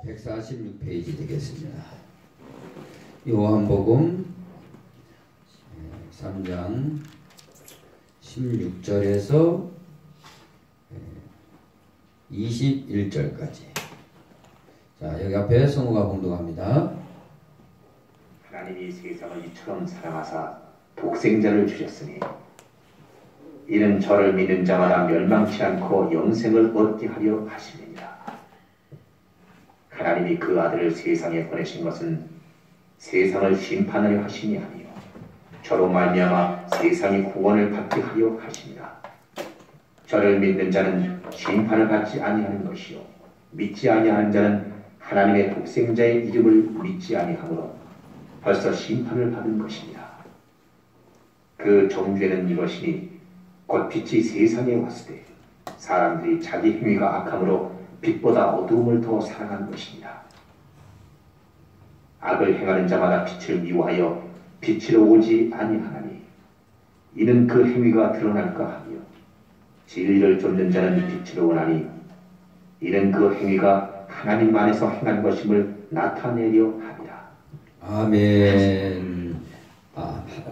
146페이지 되겠습니다. 요한복음 3장 16절에서 21절까지. 자, 여기 앞에 성우가 봉독합니다. 하나님이 세상을 이처럼 사랑하사 독생자를 주셨으니 이는 저를 믿는 자마다 멸망치 않고 영생을 얻게 하려 하심이니라. 하나님이 그 아들을 세상에 보내신 것은 세상을 심판하려 하심이 아니요 저로 말미암아 세상이 구원을 받게 하려 하심이라. 저를 믿는 자는 심판을 받지 아니하는 것이요 믿지 아니하는 자는 하나님의 독생자의 이름을 믿지 아니하므로 벌써 심판을 받은 것이니라. 그 정죄는 이것이니 곧 빛이 세상에 왔을 때 사람들이 자기 행위가 악함으로 빛보다 어두움을 더 사랑한 것이니라. 악을 행하는 자마다 빛을 미워하여 빛으로 오지 아니하나니 이는 그 행위가 드러날까 하며 진리를 쫓는 자는 빛으로 오나니 이는 그 행위가 하나님 안에서 행한 것임을 나타내려 함이라. 아멘.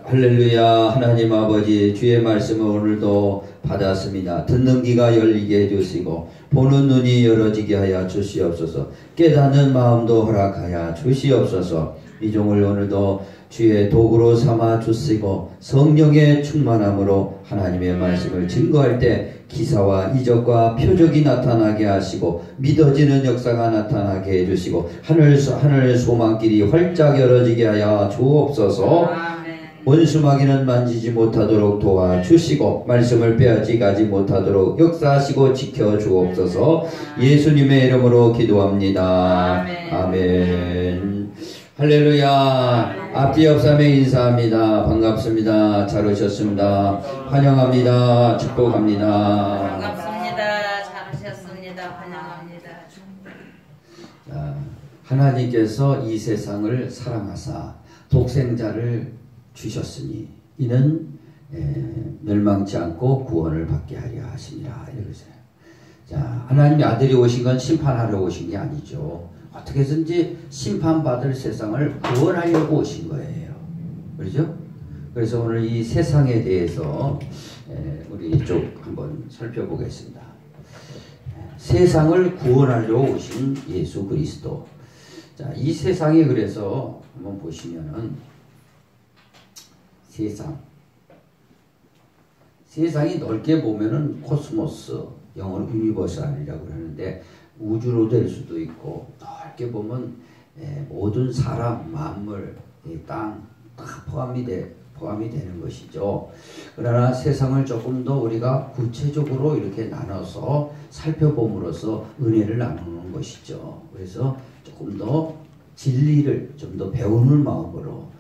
할렐루야. 하나님 아버지, 주의 말씀을 오늘도 받았습니다. 듣는 귀가 열리게 해주시고 보는 눈이 열어지게 하여 주시옵소서. 깨닫는 마음도 허락하여 주시옵소서. 이 종을 오늘도 주의 도구로 삼아 주시고 성령의 충만함으로 하나님의 말씀을 증거할 때 기사와 이적과 표적이 나타나게 하시고 믿어지는 역사가 나타나게 해주시고 하늘 소망길이 활짝 열어지게 하여 주옵소서. 원수마귀는 만지지 못하도록 도와주시고 말씀을 빼앗기지 못하도록 역사하시고 지켜주옵소서. 예수님의 이름으로 기도합니다. 아멘. 할렐루야. 앞뒤 옆삼에 인사합니다. 반갑습니다. 잘 오셨습니다. 환영합니다. 축복합니다. 반갑습니다. 잘 오셨습니다. 환영합니다. 자, 하나님께서 이 세상을 사랑하사 독생자를 주셨으니 이는 멸망치 않고 구원을 받게 하려 하심이라. 이러세요. 자, 하나님의 아들이 오신 건 심판하러 오신 게 아니죠. 어떻게 해서든지 심판받을 세상을 구원하려고 오신 거예요. 그렇죠? 그래서 오늘 이 세상에 대해서 우리 쭉 한번 살펴보겠습니다. 세상을 세상을 오신 예수 그리스도. 자, 이 세상에 그래서 한번 보시면은 세상이 넓게 보면은 코스모스, 영어로 유니버설이라고 하는데 우주로 될 수도 있고, 넓게 보면 모든 사람, 만물, 땅 다 포함이 되는 것이죠. 그러나 세상을 조금 더 우리가 구체적으로 이렇게 나눠서 살펴봄으로써 은혜를 나누는 것이죠. 그래서 조금 더 진리를 좀 더 배우는 마음으로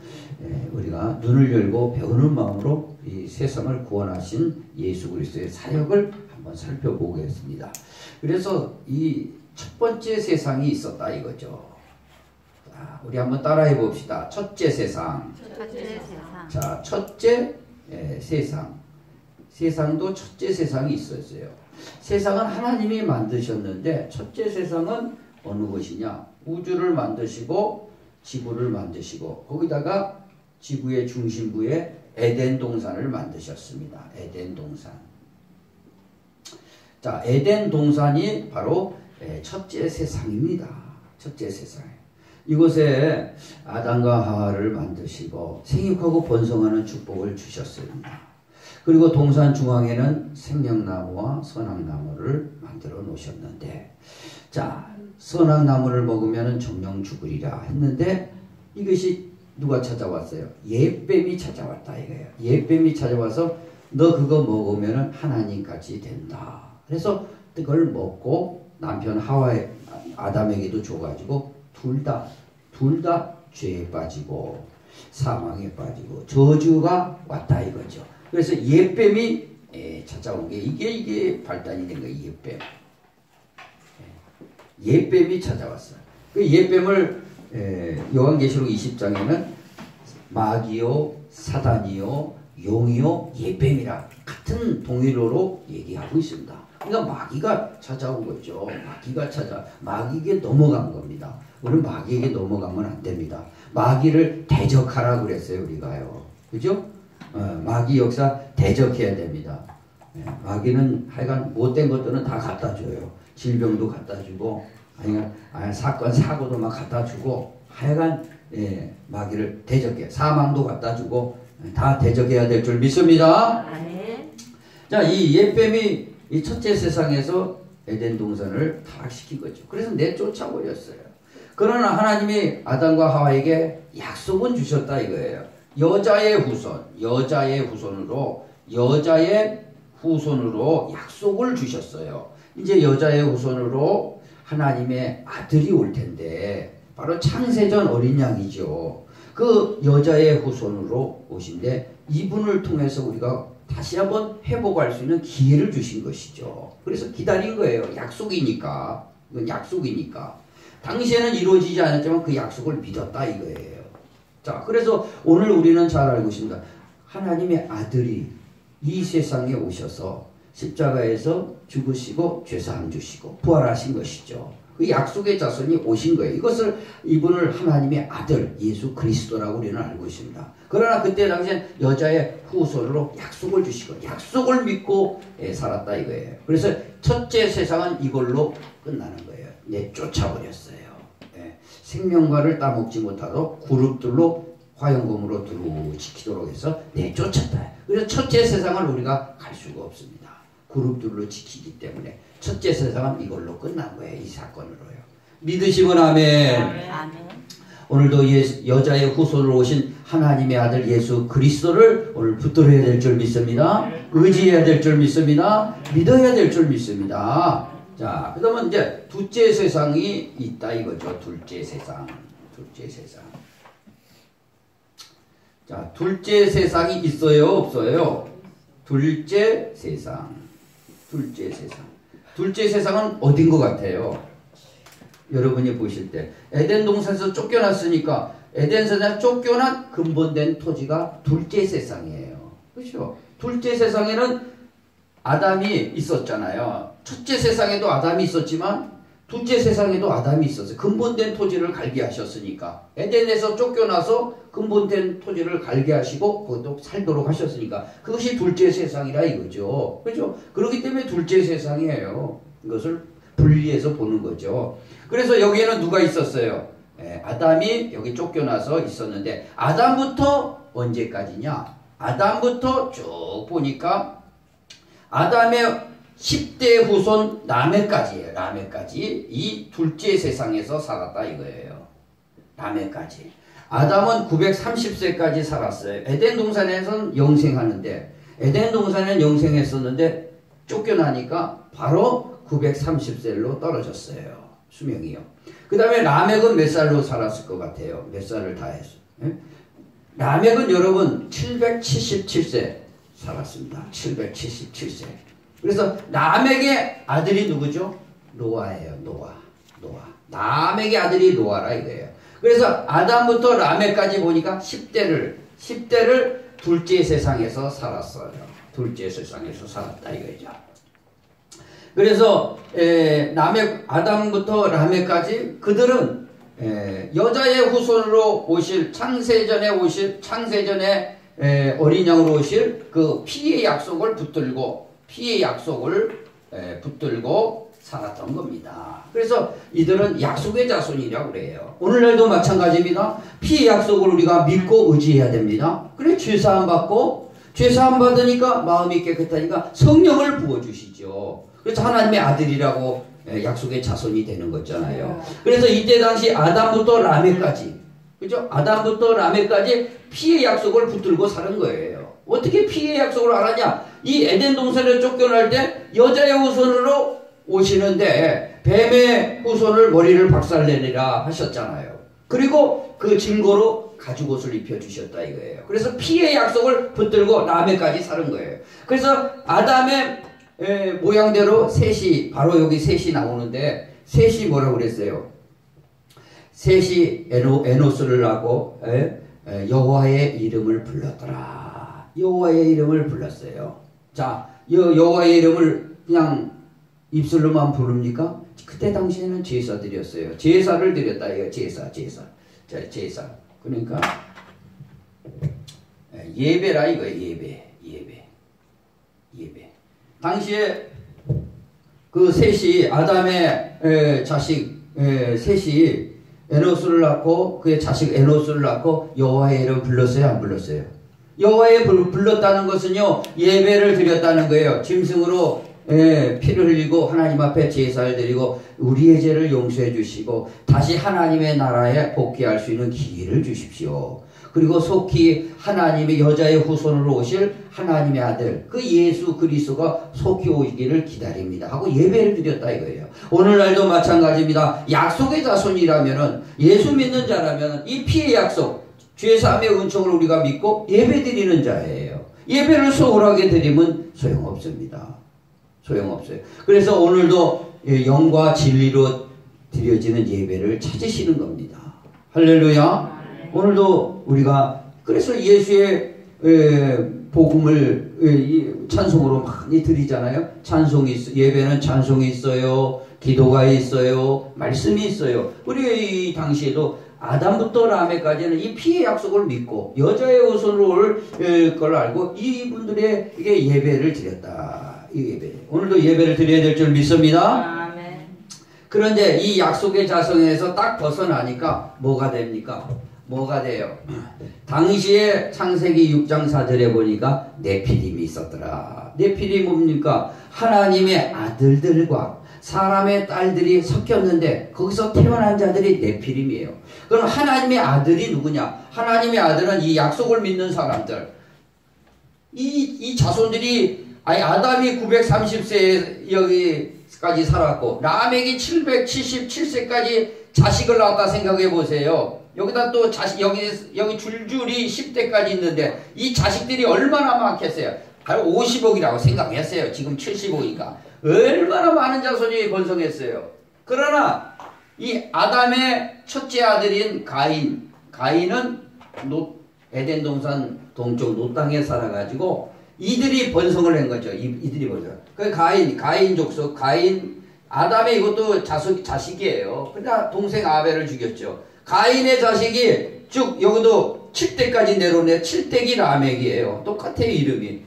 우리가 눈을 열고 배우는 마음으로 이 세상을 구원하신 예수 그리스도의 사역을 한번 살펴보겠습니다. 그래서 이 첫 번째 세상이 있었다 이거죠. 자, 우리 한번 따라해 봅시다. 첫째 세상. 자, 첫째 세상. 세상도 첫째 세상이 있었어요. 세상은 하나님이 만드셨는데 첫째 세상은 어느 것이냐? 우주를 만드시고 지구를 만드시고 거기다가 지구의 중심부에 에덴 동산을 만드셨습니다. 에덴 동산. 자, 에덴 동산이 바로 첫째 세상입니다. 첫째 세상. 이곳에 아담과 하와를 만드시고 생육하고 번성하는 축복을 주셨습니다. 그리고 동산 중앙에는 생명나무와 선악나무를 만들어 놓으셨는데, 자, 선악나무를 먹으면 정령 죽으리라 했는데 이것이 누가 찾아왔어요? 옛뱀이 찾아왔다 이거예요. 옛뱀이 찾아와서 너 그거 먹으면 하나님같이 된다. 그래서 그걸 먹고 남편 하와의 아담에게도 줘가지고 둘 다 죄에 빠지고 사망에 빠지고 저주가 왔다 이거죠. 그래서 옛뱀이 찾아온 게 이게 발단이 된 거예요. 옛뱀이 찾아왔어요. 그 옛뱀을 요한계시록 20장에는 마귀요 사단이요 용이요 옛뱀이라 같은 같은 동일어로 얘기하고 있습니다. 그러니까 마귀가 찾아온 거죠. 마귀에게 넘어간 겁니다. 우리는 마귀에게 넘어가면 안 됩니다. 마귀를 대적하라 그랬어요, 우리가요. 그죠? 마귀 역사 대적해야 됩니다. 마귀는 하여간 못된 것들은 다 갖다 줘요. 질병도 갖다 주고, 아니면 사건, 사고도 막 갖다 주고, 하여간 마귀를 대적해. 사망도 갖다 주고, 다 대적해야 될 줄 믿습니다. 자, 이 옛뱀이 이 첫째 세상에서 에덴 동산을 타락시킨 거죠. 그래서 내쫓아버렸어요. 그러나 하나님이 아담과 하와에게 약속은 주셨다 이거예요. 여자의 후손으로 약속을 주셨어요. 이제 여자의 후손으로 하나님의 아들이 올 텐데, 바로 창세전 어린 양이죠. 그 여자의 후손으로 오신데, 이분을 통해서 우리가 다시 한번 회복할 수 있는 기회를 주신 것이죠. 그래서 기다린 거예요. 약속이니까. 이건 약속이니까. 당시에는 이루어지지 않았지만 그 약속을 믿었다 이거예요. 자, 그래서 오늘 우리는 잘 알고 있습니다. 하나님의 아들이 이 세상에 오셔서 십자가에서 죽으시고 죄사함 주시고 부활하신 것이죠. 그 약속의 자손이 오신 거예요. 이분을 하나님의 아들 예수 그리스도라고 우리는 알고 있습니다. 그러나 그때 당시엔 여자의 후손으로 약속을 주시고 약속을 믿고 살았다 이거예요. 그래서 첫째 세상은 이걸로 끝나는 거예요. 내쫓아버렸어요. 생명과를 따먹지 못하도록 그룹들로 화영검으로 두루 지키도록 해서 내쫓았다. 그래서 첫째 세상을 우리가 갈 수가 없습니다. 그룹들로 지키기 때문에 첫째 세상은 이걸로 끝난 거예요. 이 사건으로요. 믿으시면 아멘. 아멘. 오늘도 여자의 후손으로 오신 하나님의 아들 예수 그리스도를 오늘 붙들어야 될 줄 믿습니다. 의지해야 될 줄 믿습니다. 믿어야 될 줄 믿습니다. 자, 그러면 이제 둘째 세상이 있다 이거죠. 둘째 세상. 자, 둘째 세상이 있어요, 없어요? 둘째 세상은 어딘 것 같아요? 여러분이 보실 때 에덴 동산에서 쫓겨났으니까 에덴 세상에 쫓겨난 근본된 토지가 둘째 세상이에요. 그렇죠? 둘째 세상에는 아담이 있었잖아요. 첫째 세상에도 아담이 있었지만 둘째 세상에도 아담이 있었어요. 근본된 토지를 갈게 하셨으니까. 에덴에서 쫓겨나서 근본된 토지를 갈게 하시고 그것도 살도록 하셨으니까 그것이 둘째 세상이라 이거죠. 그렇죠? 그렇기 때문에 둘째 세상이에요. 이것을 분리해서 보는 거죠. 그래서 여기에는 누가 있었어요? 아담이 여기 쫓겨나서 있었는데 아담부터 언제까지냐? 아담부터 쭉 보니까 아담의 10대 후손 라멕까지예요. 라멕까지 이 둘째 세상에서 살았다 이거예요. 라멕까지. 아담은 930세까지 살았어요. 에덴 동산에서는 영생하는데 에덴 동산에는 영생했었는데 쫓겨나니까 바로 930세로 떨어졌어요. 수명이요. 그 다음에 라멕은 몇 살로 살았을 것 같아요? 몇 살을 다 했어요? 라멕은 여러분 777세 살았습니다. 777세. 그래서 라멕의 아들이 누구죠? 노아예요. 노아. 라멕의 아들이 노아라 이거예요. 그래서 아담부터 라멕까지 보니까 10대를 둘째 세상에서 살았어요. 둘째 세상에서 살았다 이거죠. 그래서 아담부터 라멕까지 그들은 여자의 후손으로 오실 창세전에 어린 양으로 오실 그 피의 약속을 붙들고 살았던 겁니다. 그래서 이들은 약속의 자손이라고 그래요. 오늘날도 마찬가지입니다. 피의 약속을 우리가 믿고 의지해야 됩니다. 그래 죄사함 받으니까 마음이 깨끗하니까 성령을 부어주시죠. 그래서 하나님의 아들이라고 약속의 자손이 되는 거잖아요. 그래서 이때 당시 아담부터 라멕까지, 그죠? 아담부터 라멕까지 피의 약속을 붙들고 사는 거예요. 어떻게 피의 약속을 알았냐? 이 에덴 동산에 쫓겨날 때 여자의 후손으로 오시는데 뱀의 후손을 머리를 박살내리라 하셨잖아요. 그리고 그 증거로 가죽옷을 입혀주셨다 이거예요. 그래서 피의 약속을 붙들고 라멕까지 사는 거예요. 그래서 아담의 모양대로 셋이, 바로 여기 셋이 나오는데 셋이 뭐라고 그랬어요? 셋이 에노스를 하고 여호와의 이름을 불렀더라. 여호와의 이름을 불렀어요. 자, 여호와의 이름을 그냥 입술로만 부릅니까? 그때 당시에는 제사 드렸어요. 제사를 드렸다. 이거 제사. 자, 제사. 그러니까 예배라 이거예요. 예배. 당시에 그 셋이 아담의 자식 셋이 에노스를 낳고 그의 자식 에노스를 낳고 여호와의 이름을 불렀어요? 안 불렀어요? 여호와의 불렀다는 것은요, 예배를 드렸다는 거예요. 짐승으로 피를 흘리고 하나님 앞에 제사를 드리고 우리의 죄를 용서해 주시고 다시 하나님의 나라에 복귀할 수 있는 기회를 주십시오. 그리고 속히 하나님의 여자의 후손으로 오실 하나님의 아들 그 예수 그리스도가 속히 오기를 기다립니다 하고 예배를 드렸다 이거예요. 오늘날도 마찬가지입니다. 약속의 자손이라면은, 예수 믿는 자라면 이 피의 약속, 죄사함의 은총을 우리가 믿고 예배 드리는 자예요. 예배를 소홀하게 드리면 소용없습니다. 소용없어요. 그래서 오늘도 영과 진리로 드려지는 예배를 찾으시는 겁니다. 할렐루야. 오늘도 우리가 그래서 예수의 복음을 찬송으로 많이 드리잖아요. 예배는 찬송이 있어요. 기도가 있어요. 말씀이 있어요. 우리 이 당시에도 아담부터 라메까지는 이 피의 약속을 믿고 여자의 후손으로 올 걸 알고 이분들에게 예배를 드렸다. 이 예배. 오늘도 예배를 드려야 될 줄 믿습니다. 아멘. 그런데 이 약속의 자성에서 딱 벗어나니까 뭐가 됩니까? 뭐가 돼요? 당시에 창세기 6장 4절에 보니까 네피림이 있었더라. 네피림이 뭡니까? 하나님의 아들들과 사람의 딸들이 섞였는데 거기서 태어난 자들이 네피림이에요. 그럼 하나님의 아들이 누구냐? 하나님의 아들은 이 약속을 믿는 사람들. 이 자손들이 아담이 930세에 여기까지 살았고 라멕이 777세까지 자식을 낳았다 생각해 보세요. 여기다 또 여기 줄줄이 10대까지 있는데 이 자식들이 얼마나 많겠어요? 50억이라고 생각했어요. 지금 70억이니까. 얼마나 많은 자손이 번성했어요. 그러나 이 아담의 첫째 아들인 가인은 에덴 동산 동쪽 노땅에 살아가지고 이들이 번성을 한 거죠. 이들이 번성. 그 가인 족속, 아담의 이것도 자식이에요. 그러니까 동생 아벨을 죽였죠. 가인의 자식이 쭉 여기도 7대까지 내려오네. 7대기 라멕이에요. 똑같아요, 이름이.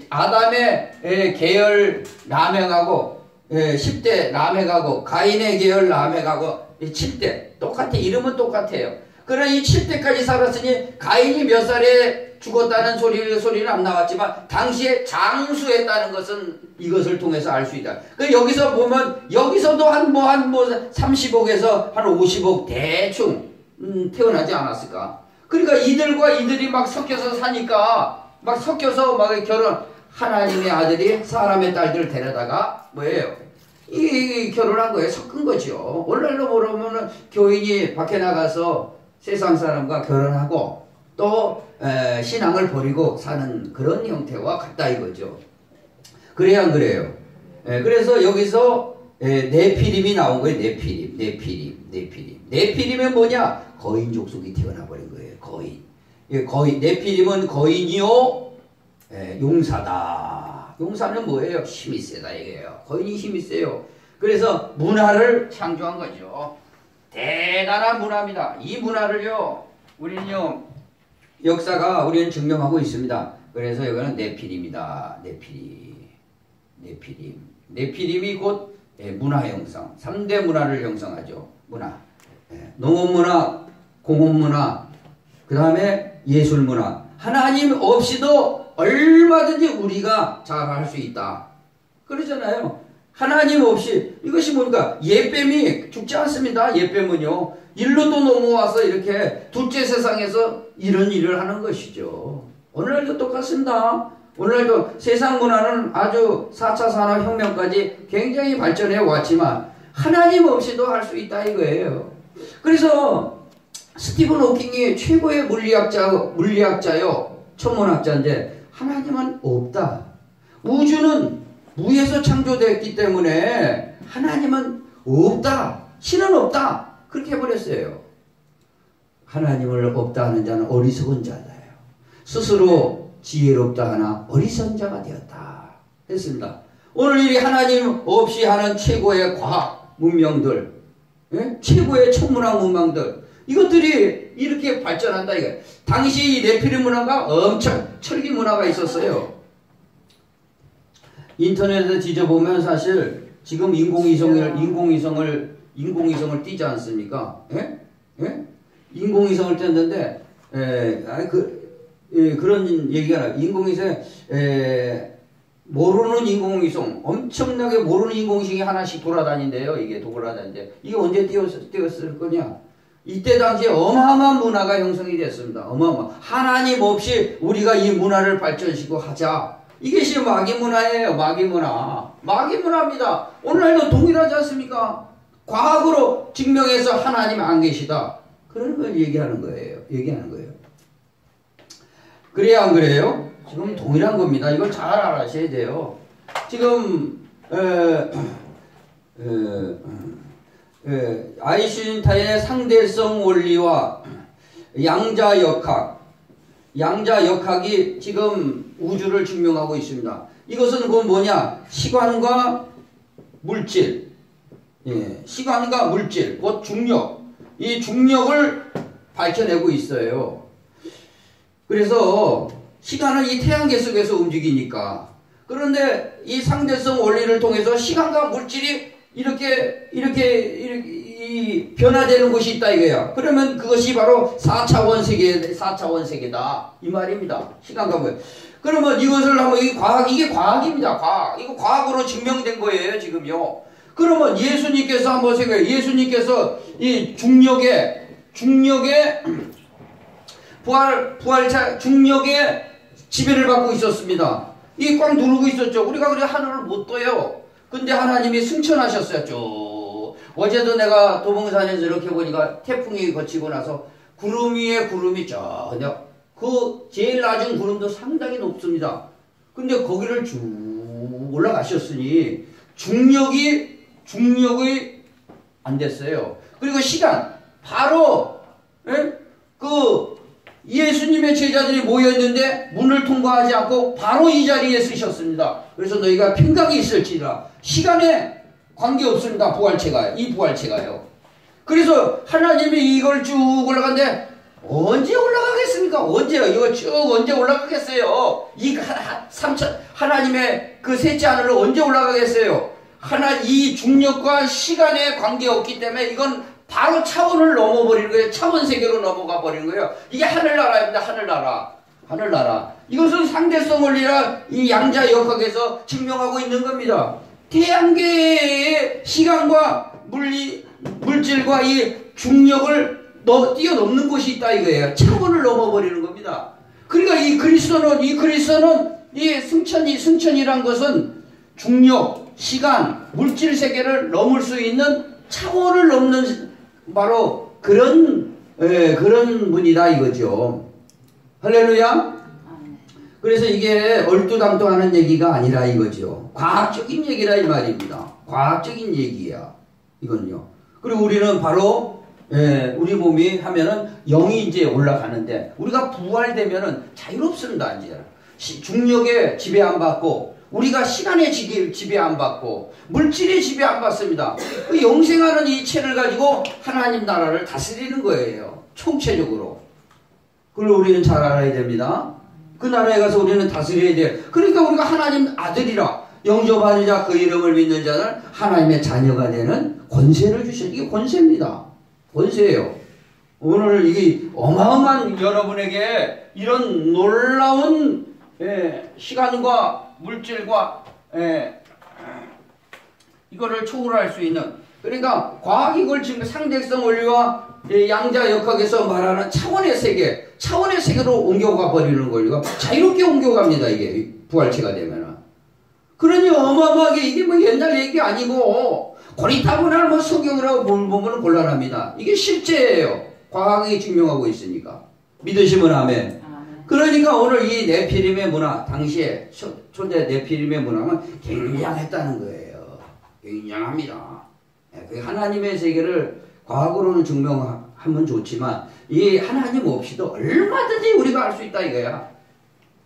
아담의 계열 라멕하고 10대 라멕하고 가인의 계열 라멕하고 7대 똑같아. 이름은 똑같아요. 그러나 이 7대까지 살았으니 가인이 몇 살에 죽었다는 소리는 안 나왔지만 당시에 장수했다는 것은 이것을 통해서 알 수 있다. 여기서 보면 여기서도 한 30억에서 한 50억 대충 태어나지 않았을까. 그러니까 이들이 막 섞여서 사니까 막 섞여서 막 하나님의 아들이 사람의 딸들을 데려다가 뭐예요? 이 결혼한 거예요. 섞은 거죠. 오늘날로 보면은 교인이 밖에 나가서 세상 사람과 결혼하고 또 신앙을 버리고 사는 그런 형태와 같다 이거죠. 그래야 안 그래요? 그래서 여기서 네피림이 나온 거예요. 네피림은 뭐냐? 거인 족속이 태어나버린 거예요. 네피림은 거인이요 용사다. 용사는 뭐예요? 힘이 세다 이거예요. 거인이 힘이 세요. 그래서 문화를 창조한 거죠. 대단한 문화입니다. 이 문화를요 우리는요 역사가 우리는 증명하고 있습니다. 그래서 여기는 네피림이다. 네피림이 곧 문화 형성, 3대 문화를 형성하죠. 문화, 농업문화, 공업문화, 그 다음에 예술문화. 하나님 없이도 얼마든지 우리가 잘할 수 있다. 그러잖아요. 하나님 없이. 이것이 뭡니까? 옛뱀이 죽지 않습니다. 옛뱀은요 일로 또 넘어와서 이렇게 둘째 세상에서 이런 일을 하는 것이죠. 오늘날도 똑같습니다. 오늘날도 세상 문화는 아주 4차 산업혁명까지 굉장히 발전해 왔지만 하나님 없이도 할 수 있다 이거예요. 그래서 스티븐 호킹이 최고의 물리학자요 천문학자인데 하나님은 없다. 우주는 무에서 창조됐기 때문에 하나님은 없다. 신은 없다. 그렇게 해버렸어요. 하나님을 없다 하는 자는 어리석은 자다요. 스스로 지혜롭다 하나 어리석은 자가 되었다. 했습니다. 오늘 이 하나님 없이 하는 최고의 과학 문명들, 예? 최고의 천문학 문명들, 이것들이 이렇게 발전한다 이거예요. 당시 이 네피림 문화가 엄청 철기 문화가 있었어요. 인터넷에 뒤져보면 사실 지금 인공위성을 띄지 않습니까? 예? 예? 인공위성을 띄었는데 그런 얘기가 나요. 인공위성 모르는 인공위성, 엄청나게 모르는 인공위성이 하나씩 돌아다닌대요. 이게 언제 띄었을 거냐? 이때 당시에 어마어마한 문화가 형성이 됐습니다. 하나님 없이 우리가 이 문화를 발전시키고 하자. 이것이 마귀 문화예요. 마귀 문화입니다. 오늘날도 동일하지 않습니까? 과학으로 증명해서 하나님 안 계시다. 그런 걸 얘기하는 거예요. 그래야 안 그래요? 지금 동일한 겁니다. 이걸 잘 알아셔야 돼요. 지금 아인슈타인의 상대성 원리와 양자역학이 지금 우주를 증명하고 있습니다. 이것은 그건 뭐냐? 시간과 물질, 곧 중력, 이 중력을 밝혀내고 있어요. 그래서 시간은 이 태양계 속에서 움직이니까. 그런데 이 상대성 원리를 통해서 시간과 물질이 이렇게 변화되는 곳이 있다 이거야. 그러면 그것이 바로 4차원 세계다 이 말입니다. 시간과 물. 그러면 이것을 한번 이게 과학입니다. 과학. 이거 과학으로 증명된 거예요 지금요. 그러면 예수님께서 한번 생각해요. 예수님께서 이 중력의 부활차 중력의 지배를 받고 있었습니다. 이게 꽉 누르고 있었죠. 우리가 그래 하늘을 못 떠요. 근데 하나님이 승천하셨어요. 쭉. 어제도 내가 도봉산에서 이렇게 보니까 태풍이 거치고 나서 구름 위에 구름이 전혀 그 제일 낮은 구름도 상당히 높습니다. 근데 거기를 쭉 올라가셨으니 중력이 안 됐어요. 그리고 시간 바로 예수님의 제자들이 모여있는데 문을 통과하지 않고 바로 이 자리에 서셨습니다. 그래서 너희가 평강이 있을지라. 시간에 관계없습니다. 이 부활체가요. 그래서 하나님이 이걸 쭉 올라갔는데 언제 올라가겠습니까? 언제요? 이거 쭉 언제 올라가겠어요? 하나님의 그 셋째 하늘로 언제 올라가겠어요? 이 중력과 시간에 관계없기 때문에 이건 바로 차원을 넘어버리는 거예요. 차원 세계로 넘어가 버리는 거예요. 이게 하늘나라입니다. 하늘나라. 이것은 상대성 원리라 이 양자역학에서 증명하고 있는 겁니다. 태양계의 시간과 물질과 이 중력을 뛰어넘는 곳이 있다 이거예요. 차원을 넘어버리는 겁니다. 그러니까 이 그리스도는 이 승천이란 것은 중력, 시간, 물질 세계를 넘을 수 있는 차원을 넘는 바로 그런 분이다 이거죠. 할렐루야. 그래서 이게 얼토당토하는 얘기가 아니라 이거죠. 과학적인 얘기라 이 말입니다. 과학적인 얘기야 이건요. 그리고 우리는 바로 우리 몸이 하면은 영이 이제 올라가는데 우리가 부활되면은 자유롭습니다. 이제 중력에 지배 안 받고 우리가 시간의 지배 안 받고 물질의 지배 안 받습니다. 그 영생하는 이 체를 가지고 하나님 나라를 다스리는 거예요. 총체적으로. 그걸 우리는 잘 알아야 됩니다. 그 나라에 가서 우리는 다스려야 돼요. 그러니까 우리가 하나님 아들이라 영접하는 자 그 이름을 믿는 자는 하나님의 자녀가 되는 권세를 주셔. 이게 권세입니다. 권세예요. 오늘 이게 어마어마한 여러분에게 이런 놀라운 시간과 물질과 이거를 초월할 수 있는, 그러니까 과학이 이걸 지금 상대성 원리와 양자역학에서 말하는 차원의 세계로 옮겨가 버리는 권리가 자유롭게 옮겨갑니다. 이게 부활체가 되면은. 그러니 어마어마하게 이게 뭐 옛날 얘기 아니고 고리타분한 뭐 성경으로 보면 곤란합니다. 이게 실제예요. 과학이 증명하고 있으니까. 믿으시면 아멘. 그러니까 오늘 이 네피림의 문화, 당시에 초대 네피림의 문화는 굉장했다는 거예요. 굉장합니다. 하나님의 세계를 과학으로는 증명하면 좋지만 이 하나님 없이도 얼마든지 우리가 알 수 있다 이거야.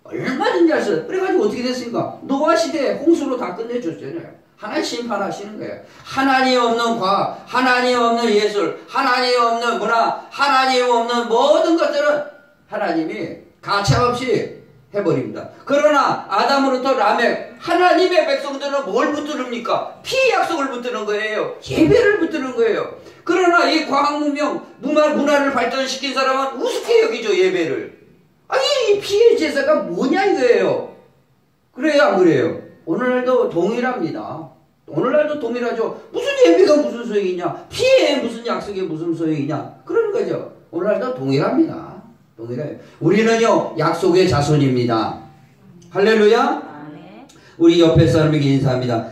얼마든지 할 수 있어요. 그래가지고 어떻게 됐습니까? 노아 시대에 홍수로 다 끝내줬잖아요. 하나님 심판하시는 거예요. 하나님 없는 과학, 하나님 없는 예술, 하나님 없는 문화, 하나님 없는 모든 것들은 하나님이 가차없이 해버립니다. 그러나 아담으로부터 라멕, 하나님의 백성들은 뭘 붙들습니까? 피의 약속을 붙드는 거예요. 예배를 붙드는 거예요. 그러나 이 과학문명, 문화를 발전시킨 사람은 우습게 여기죠, 예배를. 아니, 이 피의 제사가 뭐냐 이거예요. 그래요, 안 그래요? 오늘날도 동일합니다. 오늘날도 동일하죠. 무슨 예배가 무슨 소용이냐? 피에 무슨 약속이 무슨 소용이냐? 그런 거죠. 오늘날도 동일합니다. 동일해요. 우리는요, 약속의 자손입니다. 할렐루야? 우리 옆에 사람에게 인사합니다.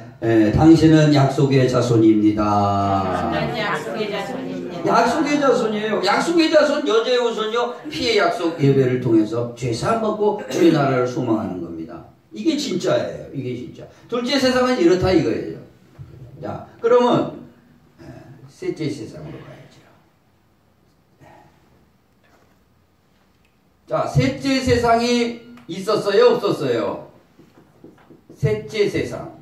당신은 약속의 자손입니다. 약속의 자손입니다. 약속의 자손이에요. 약속의 자손 여자의 우선요, 피의 약속 예배를 통해서 죄사 먹고 주의 나라를 소망하는 겁니다. 이게 진짜예요. 이게 진짜. 둘째 세상은 이렇다 이거예요. 자, 그러면 셋째 세상으로 가야죠. 자, 셋째 세상이 있었어요, 없었어요? 셋째 세상.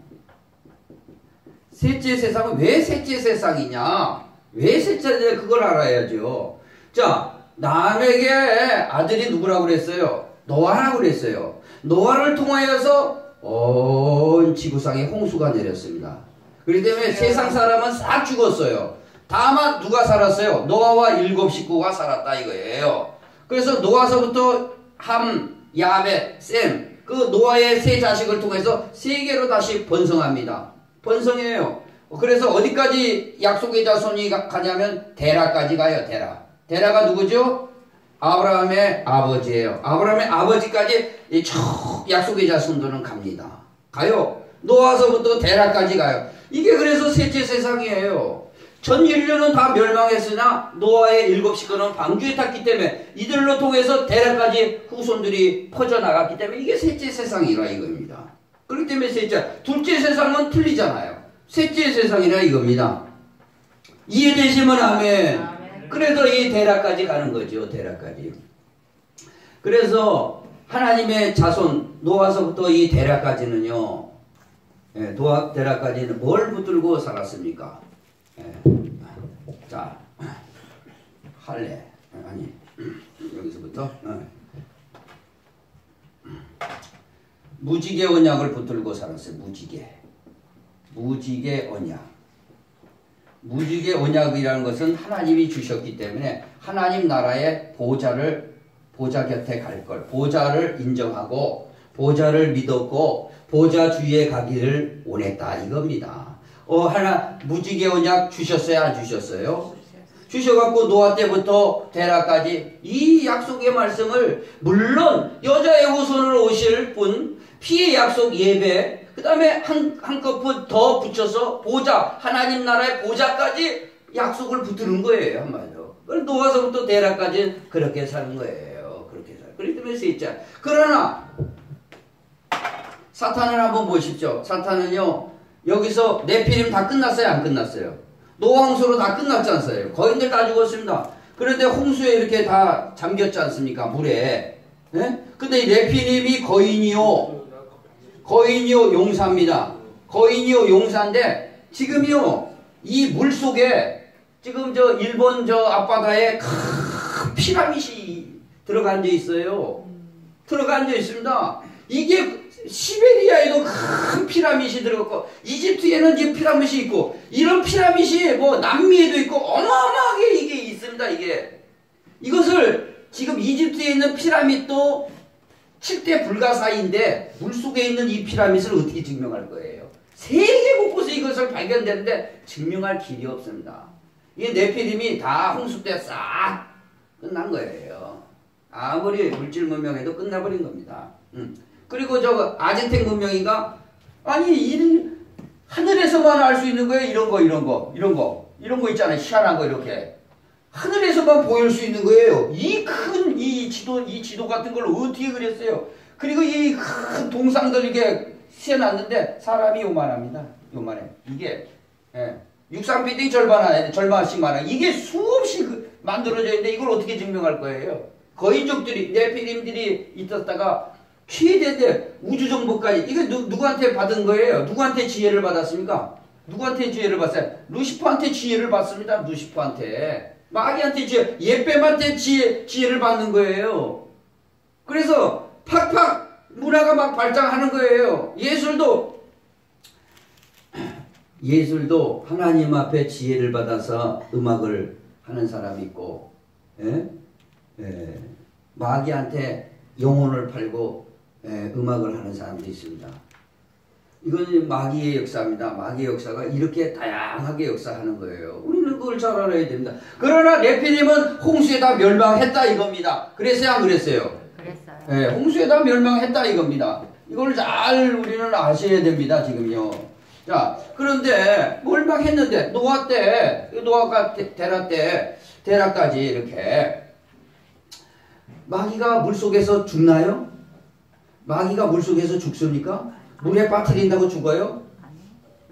셋째 세상은 왜 셋째 세상이냐? 왜 셋째인데 그걸 알아야죠. 자, 남에게 아들이 누구라고 그랬어요? 노아라고 그랬어요. 노아를 통하여서 온 지구상에 홍수가 내렸습니다. 그렇기 때문에 세상 사람은 싹 죽었어요. 다만 누가 살았어요? 노아와 7 식구가 살았다 이거예요. 그래서 노아서부터 함, 야벳, 셈, 그 노아의 세 자식을 통해서 세계로 다시 번성합니다. 번성해요. 그래서 어디까지 약속의 자손이 가냐면 데라까지 가요. 데라가 누구죠? 아브라함의 아버지예요. 아브라함의 아버지까지 약속의 자손들은 갑니다. 가요. 노아서부터 데라까지 가요. 이게 그래서 셋째 세상이에요. 전 인류는 다 멸망했으나 노아의 7 식구는 방주에 탔기 때문에 이들로 통해서 데라까지 후손들이 퍼져나갔기 때문에 이게 셋째 세상이라 이겁니다. 그렇기 때문에 셋째, 둘째 세상은 틀리잖아요. 셋째 세상이라 이겁니다. 이해되시면 아멘. 그래서 이 데라까지 가는 거죠. 데라까지. 그래서 하나님의 자손 노아서부터 이 데라까지는요. 데라까지는 뭘 붙들고 살았습니까? 자, 할례 아니 여기서부터 무지개 언약을 붙들고 살았어요. 무지개 언약. 무지개 언약이라는 것은 하나님이 주셨기 때문에 하나님 나라의 보좌 곁에 갈 걸, 보좌를 인정하고 보좌를 믿었고 보좌 주위에 가기를 원했다 이겁니다. 무지개 언약 주셨어요, 안 주셨어요? 주셔갖고 노아 때부터 데라까지 이 약속의 말씀을 물론 여자의 후손을 오실 분 피의 약속 예배 그 다음에 한 컵 더 붙여서 보좌 하나님 나라의 보좌까지 약속을 붙드는 거예요 한마디로. 그래서 노아서부터 데라까지 그렇게 사는 거예요. 그렇게 살. 그렇기 때문에 셋째. 그러나 사탄을 한번 보십시오. 사탄은요 여기서 네피림 다 끝났어요, 안 끝났어요? 노아 홍수로 다 끝났지 않았어요? 거인들 다 죽었습니다. 그런데 홍수에 이렇게 다 잠겼지 않습니까? 물에. 예? 근데 이 네피림이 거인이요 용사입니다. 거인이요 용사인데 지금요 이 물 속에 지금 저 일본 저 앞바다에 큰 피라밋이 들어가 앉아 있어요. 들어가 앉아 있습니다. 이게 시베리아에도 큰 피라밋이 들어갔고 이집트에는 이제 피라밋이 있고 이런 피라밋이 뭐 남미에도 있고 어마어마하게 이게 있습니다. 이것을 지금 이집트에 있는 피라밋도 7대 불가사의인데 물속에 있는 이 피라밋을 어떻게 증명할 거예요? 세계 곳곳에 이것을 발견되는데 증명할 길이 없습니다. 이 네피림이 다 홍수 때 싹 끝난 거예요. 아무리 물질 문명에도 끝나버린 겁니다. 그리고 저 아즈텍 문명이가 아니 하늘에서만 알 수 있는 거예요. 이런 거 있잖아요. 희한한 거 이렇게 하늘에서만 보일 수 있는 거예요. 이 큰 이 지도 같은 걸 어떻게 그렸어요? 그리고 이 큰 동상들 이게 세놨는데 사람이 요만합니다. 요만해. 이게 육상비딩 절반씩 많아. 이게 수없이 만들어져 있는데 이걸 어떻게 증명할 거예요? 거인족들이 네피림들이 있었다가 최대인데 우주정보까지 이게 누구한테 받은 거예요? 누구한테 지혜를 받았습니까? 누구한테 지혜를 받았어요? 루시퍼한테 지혜를 받습니다. 루시퍼한테. 마귀한테 지혜, 옛뱀한테 지혜를 받는 거예요. 그래서 팍팍 문화가 막 발전하는 거예요. 예술도 하나님 앞에 지혜를 받아서 음악을 하는 사람이 있고, 마귀한테 영혼을 팔고 음악을 하는 사람도 있습니다. 이건 마귀의 역사입니다. 마귀의 역사가 이렇게 다양하게 역사하는 거예요. 우리는 그걸 잘 알아야 됩니다. 그러나 네피림은 홍수에 다 멸망했다 이겁니다. 그랬어요, 안 그랬어요? 그랬어요. 네, 홍수에 다 멸망했다 이겁니다. 이걸 잘 우리는 아셔야 됩니다, 지금요. 자, 그런데 멸망했는데 노아가 데라까지 이렇게 마귀가 물속에서 죽나요? 마귀가 물속에서 죽습니까? 물에 빠뜨린다고 죽어요?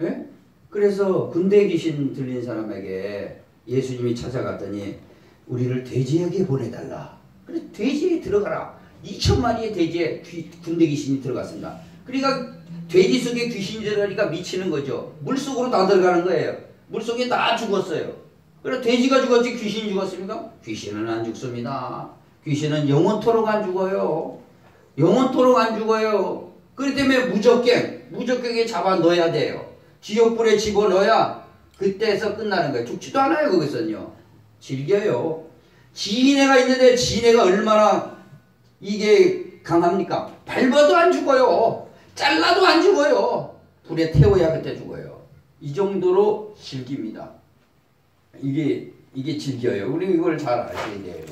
예? 그래서 군대 귀신 들린 사람에게 예수님이 찾아갔더니 우리를 돼지에게 보내달라. 그래서 돼지에 들어가라. 2,000마리의 돼지에 군대 귀신이 들어갔습니다. 그러니까 돼지 속에 귀신이 들어가니까 미치는 거죠. 물속으로 다 들어가는 거예요. 물속에 다 죽었어요. 그래서 돼지가 죽었지 귀신이 죽었습니까? 귀신은 안 죽습니다. 귀신은 영원토록 안 죽어요. 영원토록 안 죽어요. 그렇기 때문에 무적갱에 잡아 넣어야 돼요. 지옥불에 집어넣어야 그때서 끝나는 거예요. 죽지도 않아요, 거기서는요. 즐겨요. 지인애가 있는데 지인애가 얼마나 이게 강합니까? 밟아도 안 죽어요. 잘라도 안 죽어요. 불에 태워야 그때 죽어요. 이 정도로 즐깁니다. 이게 즐겨요. 우리 이걸 잘 아셔야 돼요.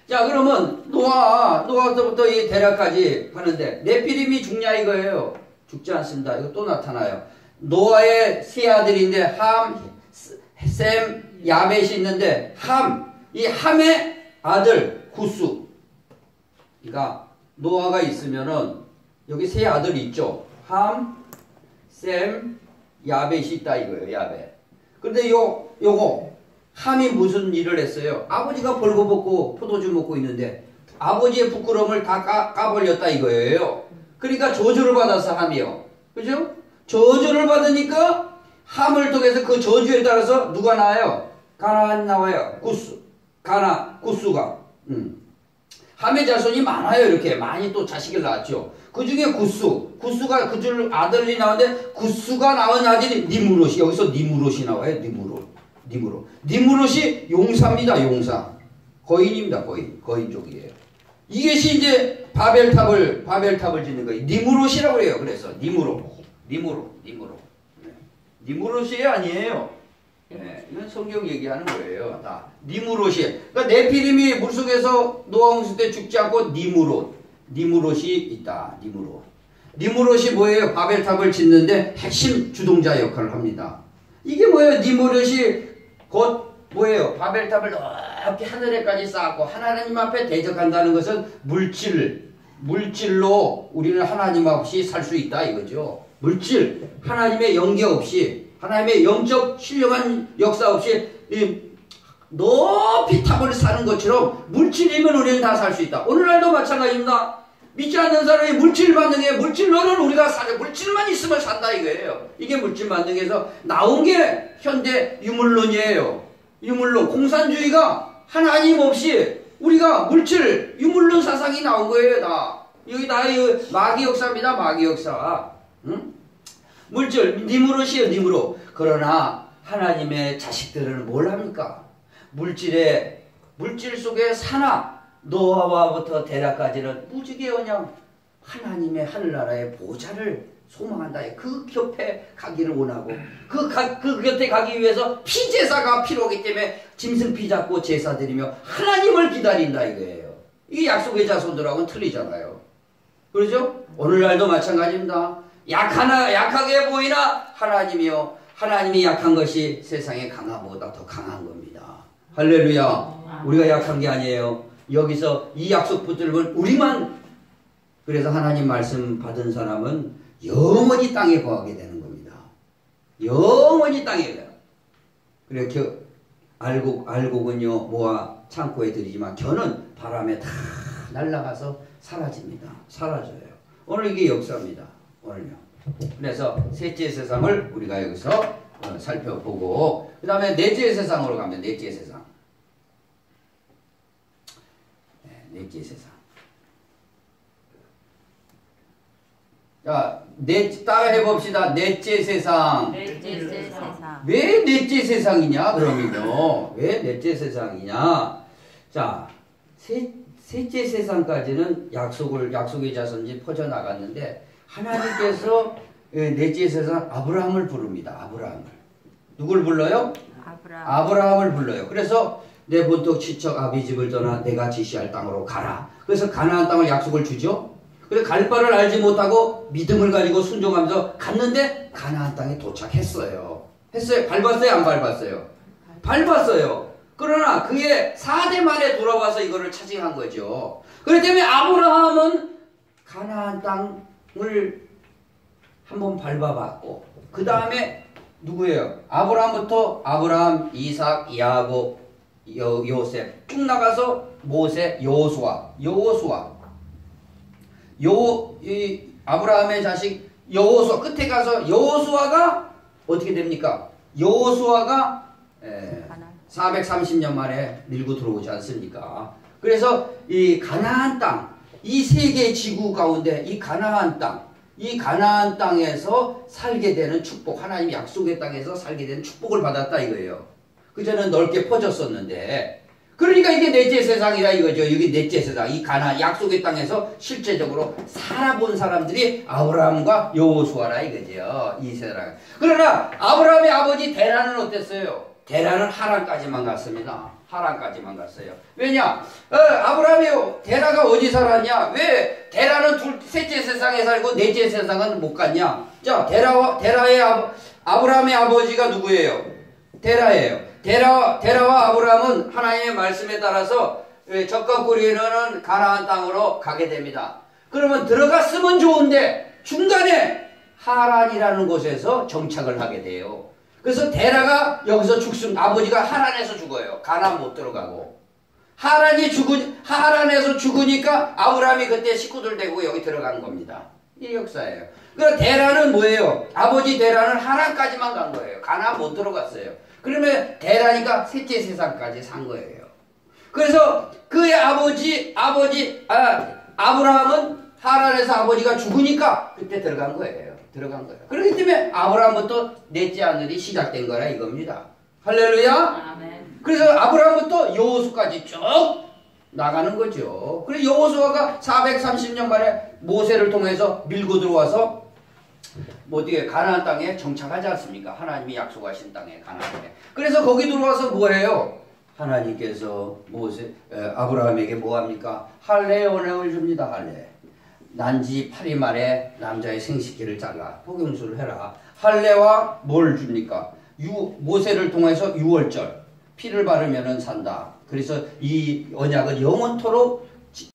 자, 그러면 노아부터 이 데라까지 하는데 네피림이 죽냐 이거예요. 죽지 않습니다. 이거 또 나타나요. 노아의 세 아들인데 함, 셈, 야벳이 있는데 이 함의 아들 구스. 그러니까 노아가 있으면은 여기 세 아들이 있죠. 함, 셈, 야벳이 있다 이거예요. 야벳. 그런데 요거 함이 무슨 일을 했어요? 아버지가 벌거벗고 포도주 먹고 있는데 아버지의 부끄러움을 다 까버렸다 이거예요. 그러니까 저주를 받아서 함이요. 그죠? 저주를 받으니까 함을 통해서 그 저주에 따라서 누가 나와요? 가나안이 나와요. 구스가. 함의 자손이 많아요. 이렇게 많이 또 자식을 낳았죠. 그 중에 구스가 그줄 아들이 나오는데 구스가 낳은 아들이 니무롯이. 여기서 니무롯이 나와요. 니무롯이 용사입니다. 용사. 거인입니다. 거인족이에요. 이것이 이제 바벨탑을 짓는 거예요. 니무롯이라고 해요. 그래서 니무롯. 니무롯이 아니에요. 네, 이건 성경 얘기하는 거예요. 다 니무롯이. 그러니까 네피림이 물속에서 노아 홍수 때 죽지 않고 니무롯이 있다. 니무롯이 뭐예요? 바벨탑을 짓는데 핵심 주동자 역할을 합니다. 이게 뭐예요? 니무롯이 곧 뭐예요? 바벨탑을 높게 하늘에까지 쌓고 하나님 앞에 대적한다는 것은 물질로 우리는 하나님 없이 살 수 있다 이거죠. 물질, 하나님의 영계 없이, 하나님의 영적 신령한 역사 없이 높이 탑을 사는 것처럼 물질이면 우리는 다 살 수 있다. 오늘날도 마찬가지입니다. 믿지 않는 사람이 물질 만능에 물질로는 우리가 물질만 있으면 산다 이거예요. 이게 물질 만능에서 나온 게 현대 유물론이에요. 유물론, 공산주의가 하나님 없이 우리가 물질, 유물론 사상이 나온 거예요. 다. 여기 다 마귀 역사입니다. 마귀 역사. 응? 물질, 니무롯이에요. 그러나 하나님의 자식들은 뭘 합니까? 물질 속에 사나 노아와부터 데라까지는 무지개 그냥 하나님의 하늘나라의 보좌를 소망한다. 그 곁에 가기를 원하고 그 곁에 가기 위해서 피제사가 필요하기 때문에 짐승피 잡고 제사 드리며 하나님을 기다린다 이거예요. 이게 약속의 자손들하고는 틀리잖아요. 그렇죠? 오늘날도 마찬가지입니다. 약하게 보이나 하나님이요. 하나님이 약한 것이 세상의 강함보다 더 강한 겁니다. 할렐루야. 우리가 약한 게 아니에요. 여기서 이 약속 붙들면 우리만, 그래서 하나님 말씀 받은 사람은 영원히 땅에 거하게 되는 겁니다. 영원히 땅에 거하게. 그래 알곡은요 모아 창고에 들이지만 겨는 바람에 다 날아가서 사라집니다. 사라져요. 오늘 이게 역사입니다. 오늘요. 그래서 셋째 세상을 우리가 여기서 살펴보고 그 다음에 넷째 세상으로 가면 넷째 세상. 넷째 세상. 자, 따라 해봅시다. 넷째 세상. 넷째 세상. 왜 넷째 세상이냐? 그러면요. 왜 넷째 세상이냐? 자, 셋째 세상까지는 약속의 자손이 퍼져나갔는데 하나님께서 넷째 세상 아브라함을 부릅니다. 아브라함을. 누굴 불러요? 아브라함을 불러요. 그래서 내 본토 친척 아비 집을 떠나 내가 지시할 땅으로 가라. 그래서 가나안 땅을 약속을 주죠. 그래서 갈 바를 알지 못하고 믿음을 가지고 순종하면서 갔는데 가나안 땅에 도착했어요. 했어요? 밟았어요? 안 밟았어요? 밟았어요. 그러나 그의 4대 만에 돌아와서 이거를 차지한 거죠. 그렇기 때문에 아브라함은 가나안 땅을 한번 밟아봤고 그 다음에 누구예요? 아브라함부터 아브라함, 이삭, 야곱, 요셉 쭉 나가서 모세, 여호수아 이 아브라함의 자식 여호수아 끝에 가서 여호수아가 어떻게 됩니까? 여호수아가 430년 만에 밀고 들어오지 않습니까? 그래서 이 가나안 땅, 이 세계 지구 가운데 이 가나안 땅에서 살게 되는 축복, 하나님이 약속의 땅에서 살게 되는 축복을 받았다 이거예요. 그전에는 넓게 퍼졌었는데 그러니까 이게 넷째 세상이라 이거죠. 여기 넷째 세상. 이 가나안 약속의 땅에서 실제적으로 살아본 사람들이 아브라함과 여호수아라 이거죠. 이 세상. 그러나 아브라함의 아버지 데라는 어땠어요? 데라는 하란까지만 갔습니다. 하란까지만 갔어요. 왜냐? 아브라함이 데라가 어디 살았냐? 왜 데라는 셋째 세상에 살고 넷째 세상은 못 갔냐? 자, 데라의 아브라함의 아버지가 누구예요? 데라예요. 데라와 아브라함은 하나님의 말씀에 따라서 적과 꿀이는 가나안 땅으로 가게 됩니다. 그러면 들어갔으면 좋은데 중간에 하란이라는 곳에서 정착을 하게 돼요. 그래서 데라가 여기서 아버지가 하란에서 죽어요. 가나안 못 들어가고. 하란에서 죽으니까 아브라함이 그때 식구들 데리고 여기 들어간 겁니다. 이 역사예요. 그래서 데라는 뭐예요? 아버지 데라는 하란까지만 간 거예요. 가나안 못 들어갔어요. 그러면 데라니까 셋째 세상까지 산 거예요. 그래서 그의 아브라함은 하란에서 아버지가 죽으니까 그때 들어간 거예요. 그렇기 때문에 아브라함부터 넷째 아들이 시작된 거라 이겁니다. 할렐루야. 아멘. 그래서 아브라함부터 여호수까지 쭉 나가는 거죠. 그래서 여호수아가 430년 만에 모세를 통해서 밀고 들어와서 어떻게 가나안 땅에 정착하지 않습니까? 하나님이 약속하신 땅에 가나안 땅에. 그래서 거기 들어와서 뭐해요? 하나님께서 아브라함에게 뭐합니까? 할례 언행을 줍니다. 할례. 난지 8일 만에 남자의 생식기를 잘라 포경수를 해라. 할례와 뭘 줍니까? 모세를 통해서 유월절 피를 바르면은 산다. 그래서 이 언약은 영원토록